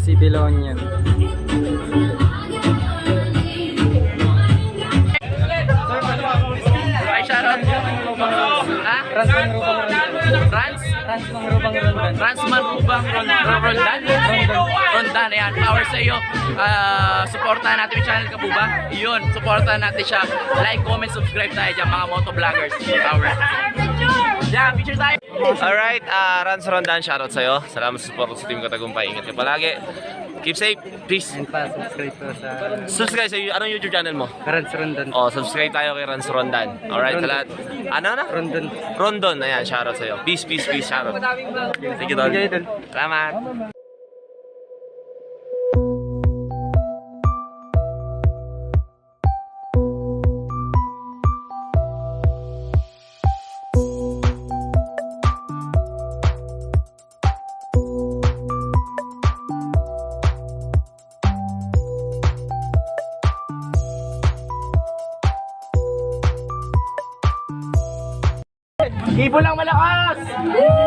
City La Union. Ay, shoutout. Ha? Trans Manrubang Rondan. Trans? Trans Manrubang Rondan. Trans Manrubang Rondan? Rondan, ayan. Power sa iyo. Supportahan natin yung channel ka po ba? Yun, supportahan natin siya. Like, comment, subscribe tayo dyan, mga motovloggers. Power. Yeah, picture tayo. Alright, Rans Rondan, shoutout sa'yo. Salamat sa support sa Team Katagumpay. Ingat ka palagi. Keep safe. Peace. And pa, subscribe po sa Subscribe sa anong YouTube channel mo? Trans Rondan. Oh, subscribe tayo kay Rans Rondan. Alright, sa lahat. Ano na? Rondan. Rondon. Ayan, shoutout sa'yo. Peace, peace, peace. Shoutout. Thank you, Don. Sige, Idol. Salamat. Ibo lang malakas!